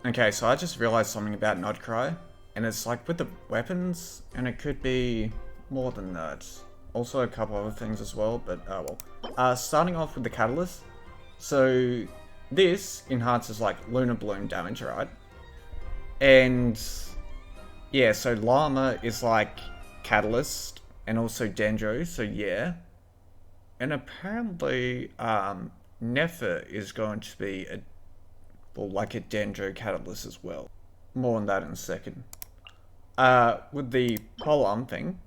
Okay, so I just realized something about Nodcry, and it's like with the weapons, and it could be more than that. Also a couple other things as well, but well. Starting off with the catalyst. So this enhances like Lunar Bloom damage, right? And yeah, so Llama is like catalyst and also Dendro, so yeah. And apparently Nefer is going to be like a Dendro catalyst as well. More on that in a second. With the polearm thing,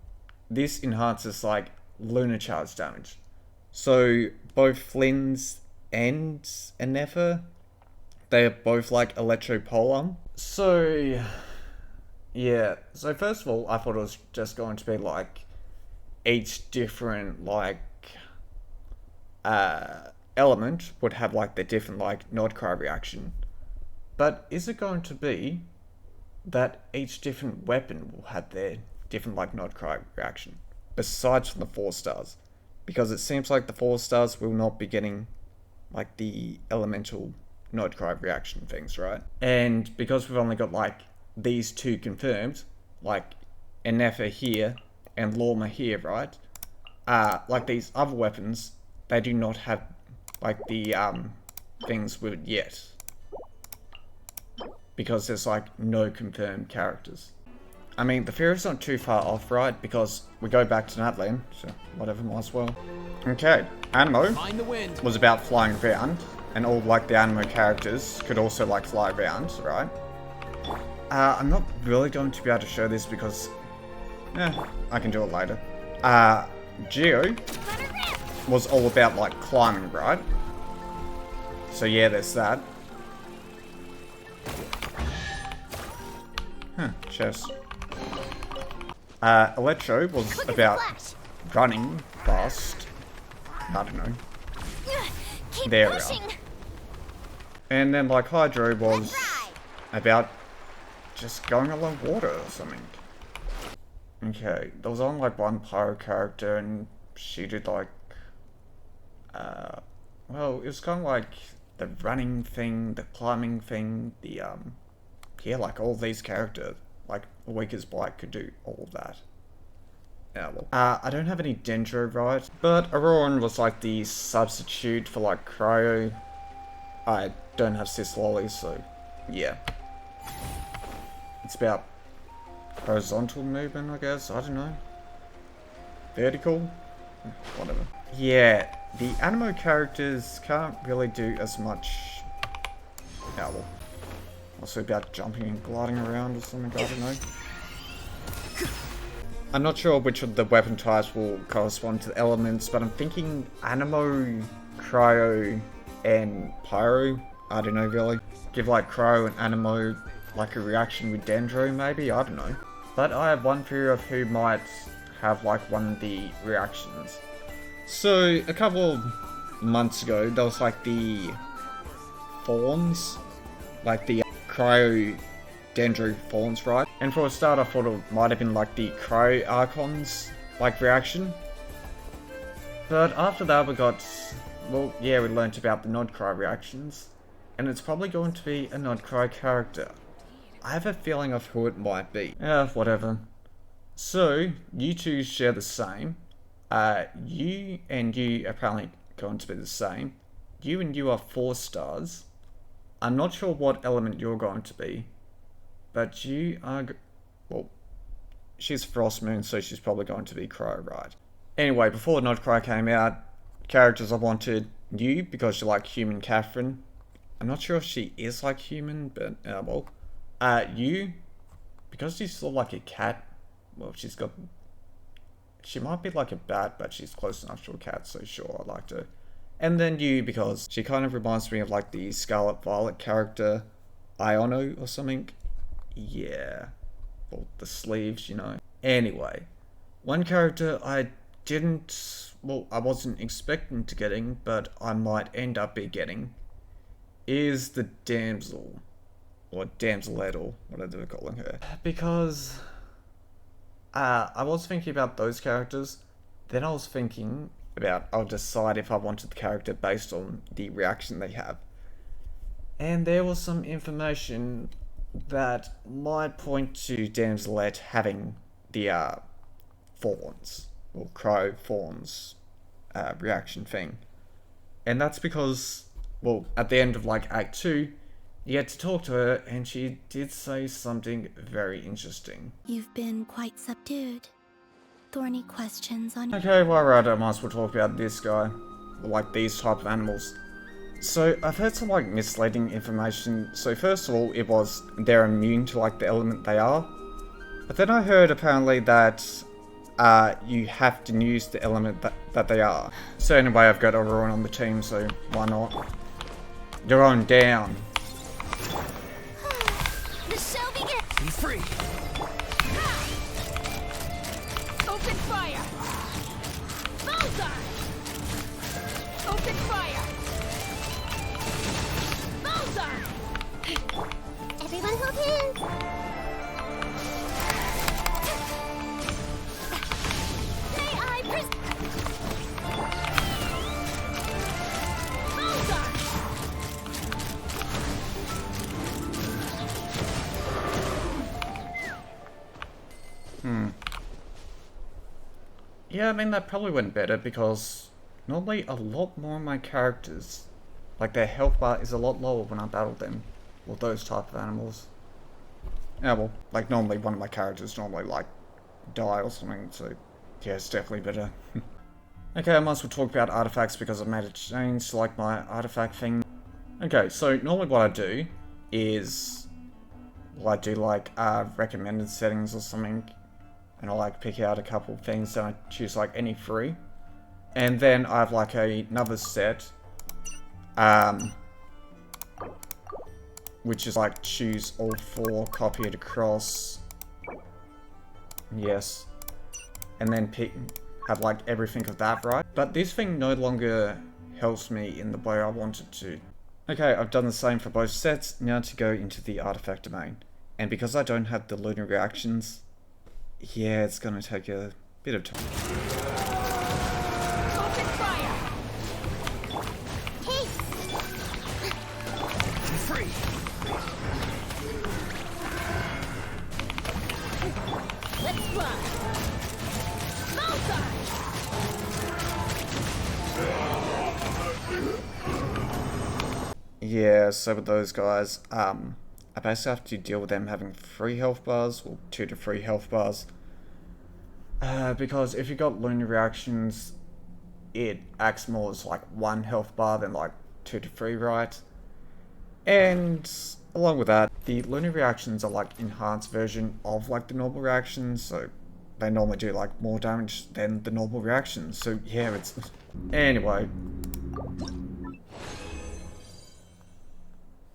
this enhances like lunar charge damage. So both Flynn's and Nefer, they are both like electro polearm. So yeah, so first of all, I thought it was just going to be like each different like element would have like the different like Nodcry reaction. But is it going to be that each different weapon will have their different like Nodcry reaction, besides from the 4 stars? Because it seems like the 4 stars will not be getting like the elemental Nodcry reaction things, right? And because we've only got like these 2 confirmed, like Enefa here and Lorma here, right? Like these other weapons, they do not have like the things with it yet. Because there's like no confirmed characters. I mean, the theory's not too far off, right? Because we go back to Natlan, so whatever, might as well. Okay, Anemo was about flying around, and all like the Anemo characters could also like fly around, right? I'm not really going to be able to show this because, I can do it later. Geo was all about like climbing, right? So yeah, there's that. Chest. Electro was about running fast. I don't know. There we are. And then like Hydro was about just going along water or something. Okay, there was only like one Pyro character and she did like, well, it was kind of like the running thing, the climbing thing, the, yeah, like all these characters, like Weak as Black could do all of that. Yeah, well. I don't have any Dendro, right? But Auroran was like the substitute for like Cryo. I don't have Sis Lolly, so yeah. It's about horizontal movement, I guess. I don't know. Vertical? Whatever. Yeah, the Anemo characters can't really do as much. Yeah, well. Also about jumping and gliding around or something, I don't know. I'm not sure which of the weapon types will correspond to the elements, but I'm thinking Anemo, Cryo, and Pyro. I don't know really. Give like Cryo and Anemo like a reaction with Dendro maybe, I don't know. But I have one theory of who might have like one of the reactions. So a couple of months ago there was like the Fawns, like the Cryo Dendro Fawns, right? And for a start I thought it might have been like the Cryo Archons like reaction. But after that we got, well yeah, we learnt about the Nodcry reactions. And it's probably going to be a Nodcry character. I have a feeling of who it might be. Whatever. So, you two share the same. You and you are apparently going to be the same. You and you are 4 stars. I'm not sure what element you're going to be. But you are... well, she's Frost Moon, so she's probably going to be Crow, right? Anyway, before Nodcry came out, characters I wanted, you, because you like human Catherine. I'm not sure if she is like human, but, well. You, because she's sort of like a cat, well, she's got... she might be like a bat, but she's close enough to a cat, so sure, I liked her. And then you, because she kind of reminds me of like the Scarlet Violet character, Iono or something. Yeah. Well, the sleeves, you know. Anyway, one character I didn't... well, I wasn't expecting to getting, but I might end up be getting, is the Damsel. Or Damselette, or whatever they're calling her. Because I was thinking about those characters, then I was thinking about, I'll decide if I wanted the character based on the reaction they have. And there was some information that might point to Damselette having the fawns, or crow fawns reaction thing. And that's because, well, at the end of like Act 2, you had to talk to her and she did say something very interesting. You've been quite subdued. Thorny questions on... Okay, well, right, I might as well talk about this guy. Like these type of animals. So, I've heard some like misleading information. So first of all, it was they're immune to like the element they are. But then I heard apparently that you have to use the element that they are. So anyway, I've got everyone on the team, so why not? You're on down. The show begins! Be free! Open fire! Bullseye! Open fire! Bullseye! Everyone hold hands! May I Bullseye! Yeah, I mean, that probably went better because normally a lot more of my characters, like their health bar is a lot lower when I battle them, or those type of animals. Yeah, well, like normally one of my characters normally like die or something, so yeah, it's definitely better. Okay, I might as well talk about artifacts because I've made a change to like my artifact thing. Okay, so normally what I do is, well, I do like recommended settings or something. And I like pick out a couple of things and I choose like any three. And then I have like another set. Which is like choose all four, copy it across. Yes. And then have like everything of that right. But this thing no longer helps me in the way I want it to. Okay, I've done the same for both sets. Now to go into the artifact domain. And because I don't have the lunar reactions, yeah, it's gonna take a bit of time. Open fire! Hey! Be free! Let's fly! Bullseye! Yeah, so with those guys, I basically have to deal with them having 3 health bars, or 2 to 3 health bars. Because if you got lunar reactions, it acts more as like 1 health bar than like 2 to 3, right? And along with that, the lunar reactions are like enhanced version of like the normal reactions, so they normally do like more damage than the normal reactions. So yeah, it's... Anyway.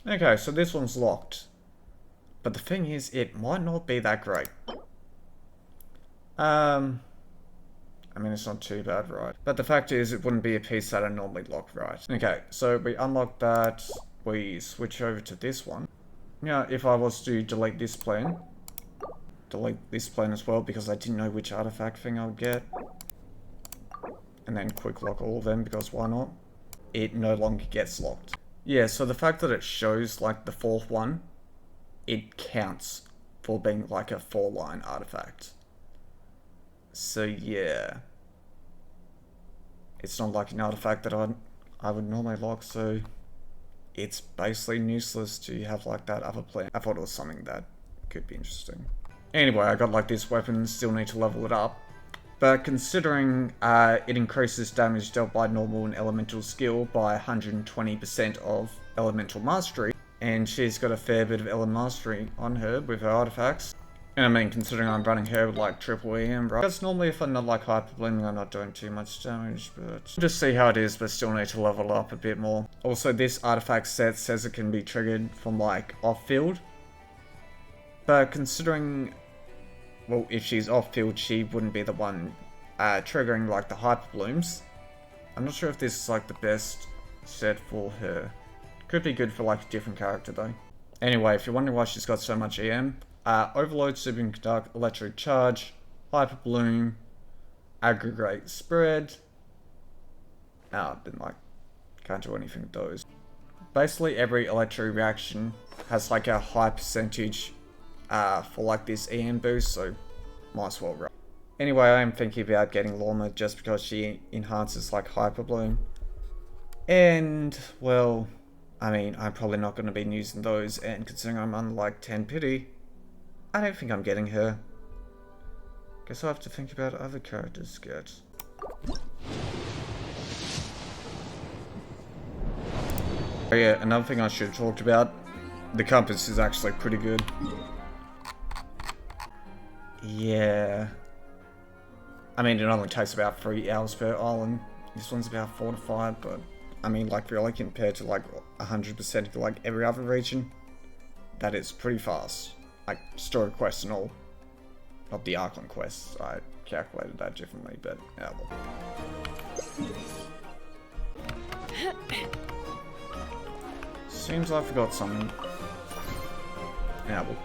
Okay, so this one's locked. But the thing is, it might not be that great. I mean, it's not too bad, right? But the fact is, it wouldn't be a piece that I normally lock, right? Okay, so we unlock that, we switch over to this one. Now, if I was to delete this plane as well, because I didn't know which artifact thing I would get. And then quick lock all of them, because why not? It no longer gets locked. Yeah, so the fact that it shows like the 4th one, it counts for being like a 4-line artifact. So yeah, it's not like an artifact that I would normally lock, so it's basically useless to have like that other plan. I thought it was something that could be interesting. Anyway, I got like this weapon, still need to level it up. But considering it increases damage dealt by normal and elemental skill by 120% of elemental mastery, and she's got a fair bit of elemental mastery on her with her artifacts. And I mean, considering I'm running her with like triple EM, right? That's normally if I'm not like hyper blooming, I'm not doing too much damage, but just see how it is, but still need to level it up a bit more. Also, this artifact set says it can be triggered from like off-field. But considering, well, if she's off-field, she wouldn't be the one triggering like the hyper blooms. I'm not sure if this is like the best set for her. Could be good for like a different character though. Anyway, if you're wondering why she's got so much EM, Overload, Superconduct, Electric Charge, Hyper Bloom, Aggregate Spread. Then like, can't do anything with those. basically every electro reaction has like a high percentage for like this EM boost, so might as well run. Anyway, I am thinking about getting Lorna just because she enhances like Hyper Bloom. And, well, I mean, I'm probably not going to be using those, and considering I'm on like 10 pity, I don't think I'm getting her. Guess I'll have to think about other characters to get. Oh yeah, another thing I should have talked about, the compass is actually pretty good. Yeah. I mean, it only takes about 3 hours per island. This one's about 4 to 5, but I mean, like, really compared to like 100% of like every other region, that is pretty fast. Like, story quests and all. Not the Archon quests, I calculated that differently, but yeah, well. Seems I forgot something. Yeah, well.